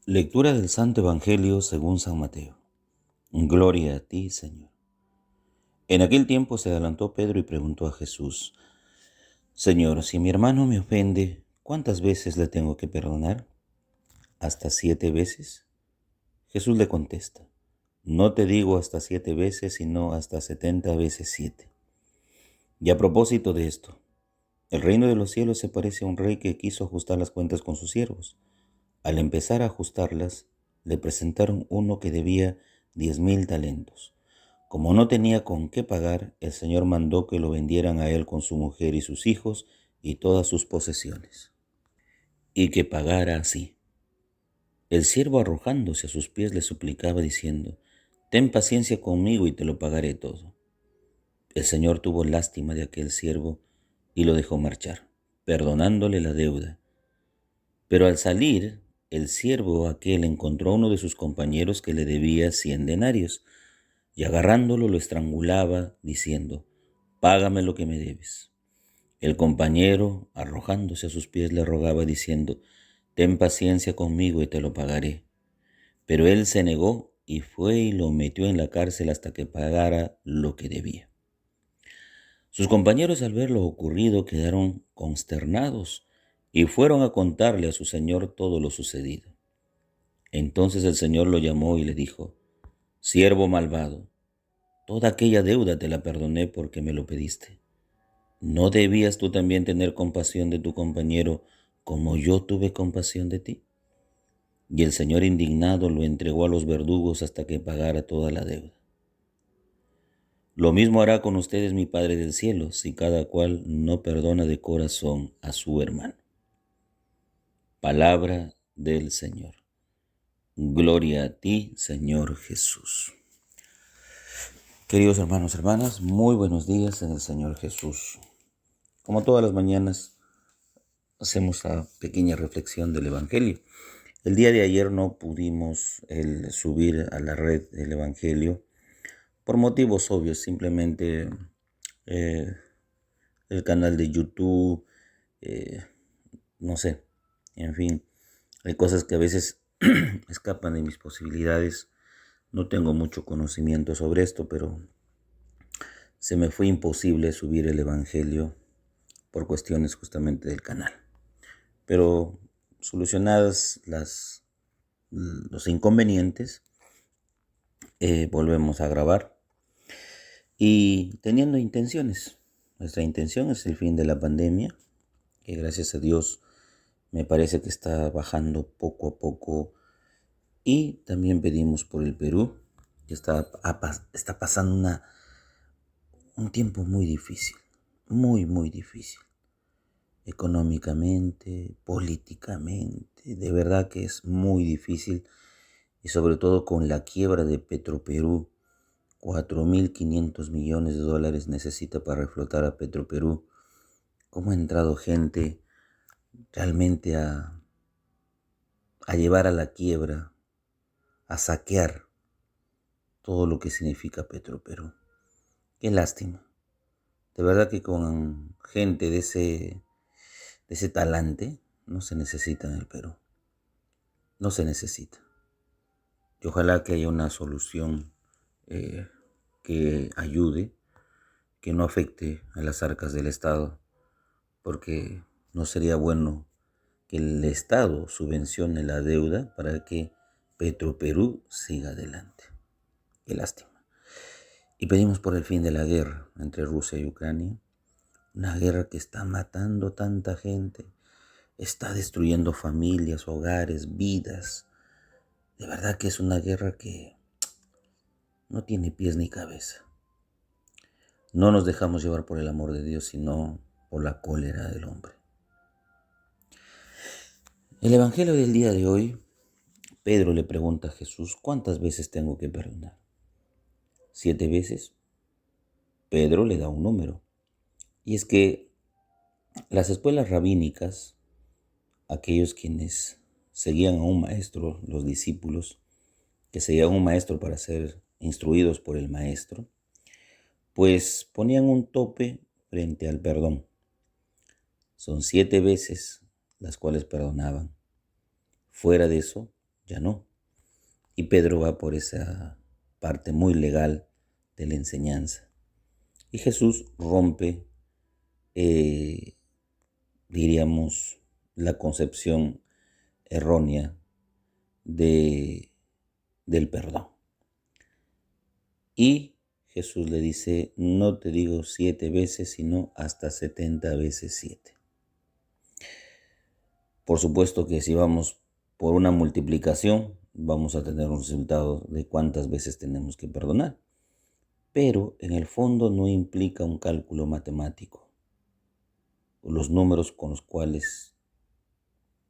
Lectura del Santo Evangelio según San Mateo. Gloria a ti, Señor. En aquel tiempo se adelantó Pedro y preguntó a Jesús: Señor, si mi hermano me ofende, ¿cuántas veces le tengo que perdonar? ¿Hasta 7 veces? Jesús le contesta: No te digo hasta 7 veces, sino hasta 70 veces 7. Y a propósito de esto, el reino de los cielos se parece a un rey que quiso ajustar las cuentas con sus siervos. Al empezar a ajustarlas, le presentaron uno que debía 10,000 talentos. Como no tenía con qué pagar, el Señor mandó que lo vendieran a él con su mujer y sus hijos y todas sus posesiones, y que pagara así. El siervo, arrojándose a sus pies, le suplicaba diciendo: Ten paciencia conmigo y te lo pagaré todo. El Señor tuvo lástima de aquel siervo y lo dejó marchar, perdonándole la deuda. Pero al salir, el siervo aquel encontró a uno de sus compañeros que le debía 100 denarios, y agarrándolo lo estrangulaba, diciendo: Págame lo que me debes. El compañero, arrojándose a sus pies, le rogaba, diciendo: Ten paciencia conmigo y te lo pagaré. Pero él se negó y fue y lo metió en la cárcel hasta que pagara lo que debía. Sus compañeros, al ver lo ocurrido, quedaron consternados y fueron a contarle a su señor todo lo sucedido. Entonces el Señor lo llamó y le dijo: Siervo malvado, toda aquella deuda te la perdoné porque me lo pediste. ¿No debías tú también tener compasión de tu compañero como yo tuve compasión de ti? Y el Señor, indignado, lo entregó a los verdugos hasta que pagara toda la deuda. Lo mismo hará con ustedes mi Padre del cielo, si cada cual no perdona de corazón a su hermano. Palabra del Señor. Gloria a ti, Señor Jesús. Queridos hermanos, hermanas, muy buenos días en el Señor Jesús. Como todas las mañanas, hacemos la pequeña reflexión del Evangelio. El día de ayer no pudimos subir a la red el Evangelio por motivos obvios, simplemente el canal de YouTube, no sé, en fin, hay cosas que a veces escapan de mis posibilidades. No tengo mucho conocimiento sobre esto, pero se me fue imposible subir el Evangelio por cuestiones justamente del canal. Pero solucionadas los inconvenientes, volvemos a grabar y teniendo intenciones. Nuestra intención es el fin de la pandemia, que gracias a Dios me parece que está bajando poco a poco, y también pedimos por el Perú, que está pasando un tiempo muy difícil, muy difícil, económicamente, políticamente, de verdad que es muy difícil, y sobre todo con la quiebra de Petroperú. 4.500 millones de dólares necesita para reflotar a Petroperú. ¿Cómo ha entrado gente realmente a llevar a la quiebra, a saquear todo lo que significa Petroperú? Qué lástima. De verdad que con gente de ese talante no se necesita en el Perú. No se necesita. Y ojalá que haya una solución que ayude, que no afecte a las arcas del Estado, porque no sería bueno que el Estado subvencione la deuda para que Petroperú siga adelante. Qué lástima. Y pedimos por el fin de la guerra entre Rusia y Ucrania, una guerra que está matando tanta gente, está destruyendo familias, hogares, vidas. De verdad que es una guerra que no tiene pies ni cabeza. No nos dejamos llevar por el amor de Dios, sino por la cólera del hombre. El Evangelio del día de hoy, Pedro le pregunta a Jesús: ¿cuántas veces tengo que perdonar? ¿7 veces? Pedro le da un número. Y es que las escuelas rabínicas, aquellos quienes seguían a un maestro, los discípulos, que seguían a un maestro para ser instruidos por el maestro, pues ponían un tope frente al perdón. Son 7 veces las cuales perdonaban. Fuera de eso, ya no. Y Pedro va por esa parte muy legal de la enseñanza. Y Jesús rompe, eh, diríamos, la concepción errónea de, del perdón. Y Jesús le dice, no te digo 7 veces, sino hasta 70 veces 7. Por supuesto que si vamos por una multiplicación, vamos a tener un resultado de cuántas veces tenemos que perdonar. Pero en el fondo no implica un cálculo matemático, los números con los cuales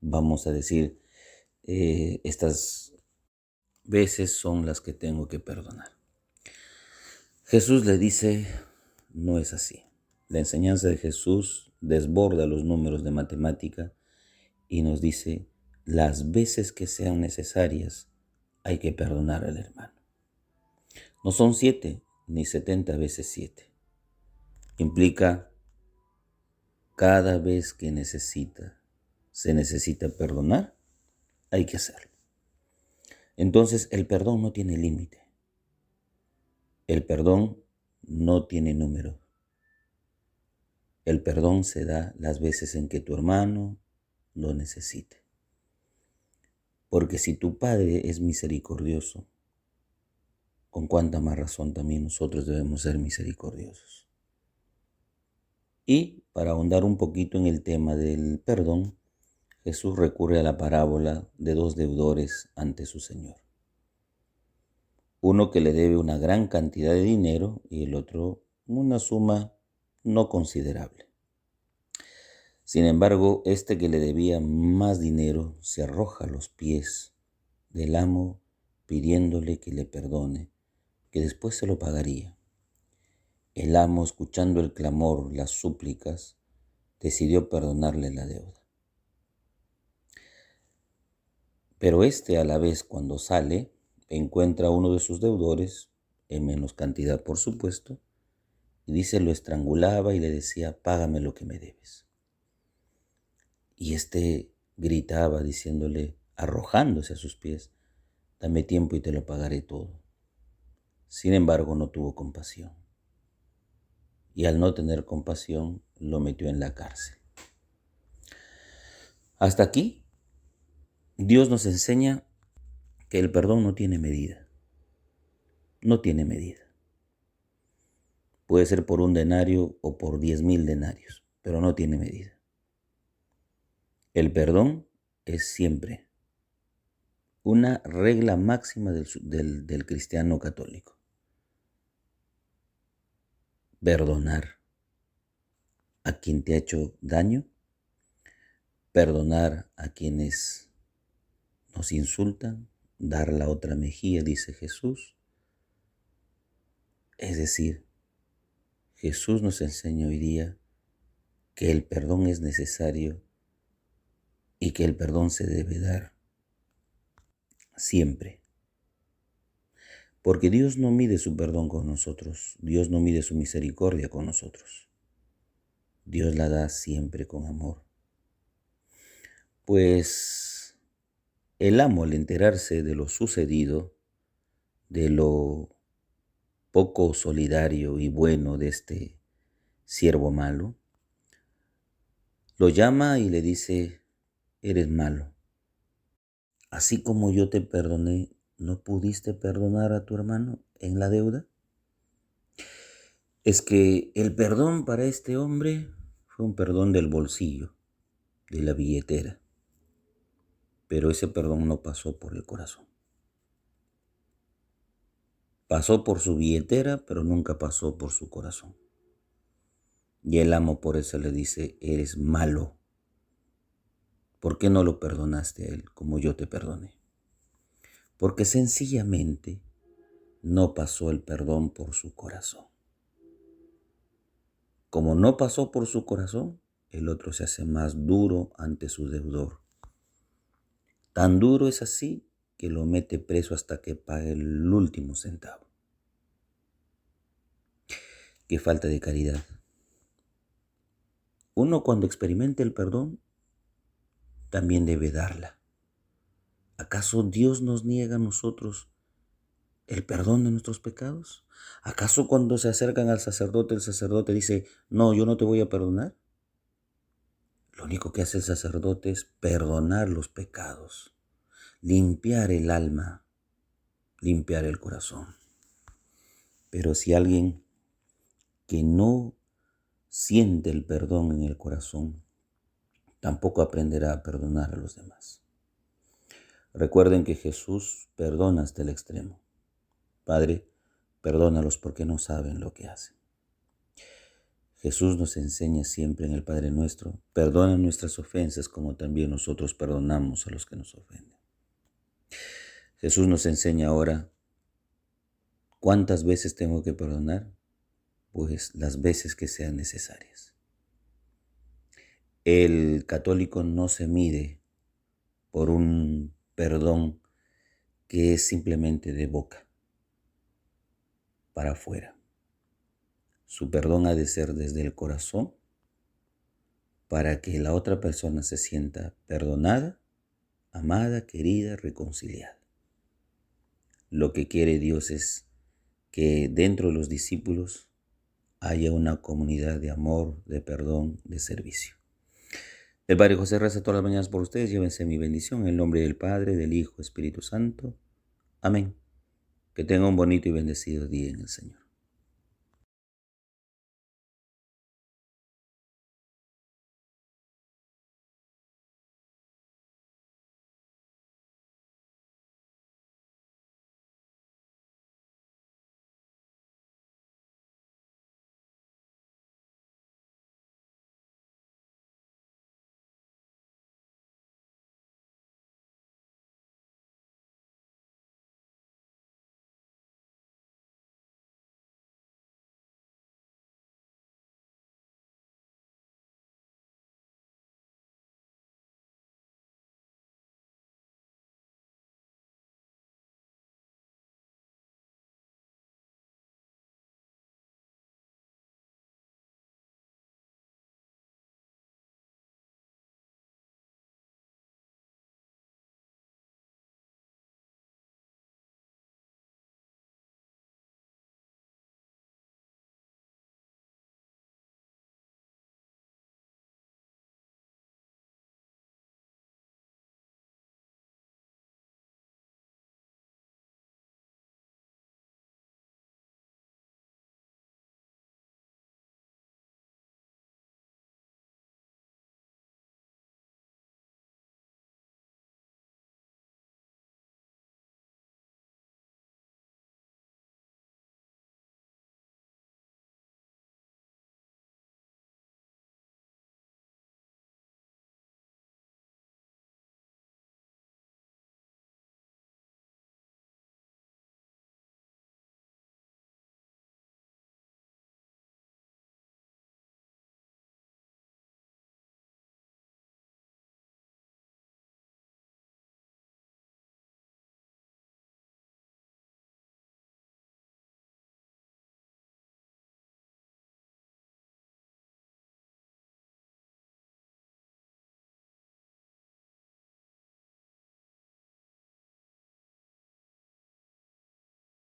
vamos a decir, estas veces son las que tengo que perdonar. Jesús le dice, no es así. La enseñanza de Jesús desborda los números de matemática y nos dice, las veces que sean necesarias hay que perdonar al hermano. No son 7 ni 70 veces 7. Implica cada vez que se necesita perdonar, hay que hacerlo. Entonces el perdón no tiene límite. El perdón no tiene número. El perdón se da las veces en que tu hermano lo necesite. Porque si tu Padre es misericordioso, con cuánta más razón también nosotros debemos ser misericordiosos. Y para ahondar un poquito en el tema del perdón, Jesús recurre a la parábola de 2 deudores ante su Señor. Uno que le debe una gran cantidad de dinero y el otro una suma no considerable. Sin embargo, este que le debía más dinero se arroja a los pies del amo pidiéndole que le perdone, que después se lo pagaría. El amo, escuchando el clamor, las súplicas, decidió perdonarle la deuda. Pero este, a la vez, cuando sale, encuentra a uno de sus deudores, en menos cantidad por supuesto, y dice, lo estrangulaba y le decía, págame lo que me debes. Y este gritaba diciéndole, arrojándose a sus pies, dame tiempo y te lo pagaré todo. Sin embargo, no tuvo compasión. Y al no tener compasión, lo metió en la cárcel. Hasta aquí, Dios nos enseña que el perdón no tiene medida. No tiene medida. Puede ser por 1 denario o por 10,000 denarios, pero no tiene medida. El perdón es siempre una regla máxima del cristiano católico. Perdonar a quien te ha hecho daño, perdonar a quienes nos insultan, dar la otra mejilla, dice Jesús. Es decir, Jesús nos enseña hoy día que el perdón es necesario y que el perdón se debe dar siempre. Porque Dios no mide su perdón con nosotros, Dios no mide su misericordia con nosotros. Dios la da siempre con amor. Pues el amo, al enterarse de lo sucedido, de lo poco solidario y bueno de este siervo malo, lo llama y le dice, eres malo. Así como yo te perdoné, ¿no pudiste perdonar a tu hermano en la deuda? Es que el perdón para este hombre fue un perdón del bolsillo, de la billetera. Pero ese perdón no pasó por el corazón. Pasó por su billetera, pero nunca pasó por su corazón. Y el amo por eso le dice, eres malo. ¿Por qué no lo perdonaste a él como yo te perdoné? Porque sencillamente no pasó el perdón por su corazón. Como no pasó por su corazón, el otro se hace más duro ante su deudor. Tan duro es así que lo mete preso hasta que pague el último centavo. Qué falta de caridad. Uno cuando experimenta el perdón, también debe darla. ¿Acaso Dios nos niega a nosotros el perdón de nuestros pecados? ¿Acaso cuando se acercan al sacerdote, el sacerdote dice, no, yo no te voy a perdonar? Lo único que hace el sacerdote es perdonar los pecados, limpiar el alma, limpiar el corazón. Pero si alguien que no siente el perdón en el corazón, tampoco aprenderá a perdonar a los demás. Recuerden que Jesús perdona hasta el extremo. Padre, perdónalos porque no saben lo que hacen. Jesús nos enseña siempre en el Padre Nuestro, perdona nuestras ofensas como también nosotros perdonamos a los que nos ofenden. Jesús nos enseña ahora, ¿cuántas veces tengo que perdonar? Pues las veces que sean necesarias. El católico no se mide por un perdón que es simplemente de boca para afuera. Su perdón ha de ser desde el corazón para que la otra persona se sienta perdonada, amada, querida, reconciliada. Lo que quiere Dios es que dentro de los discípulos haya una comunidad de amor, de perdón, de servicio. El Padre José reza todas las mañanas por ustedes. Llévense mi bendición en el nombre del Padre, del Hijo, Espíritu Santo. Amén. Que tengan un bonito y bendecido día en el Señor.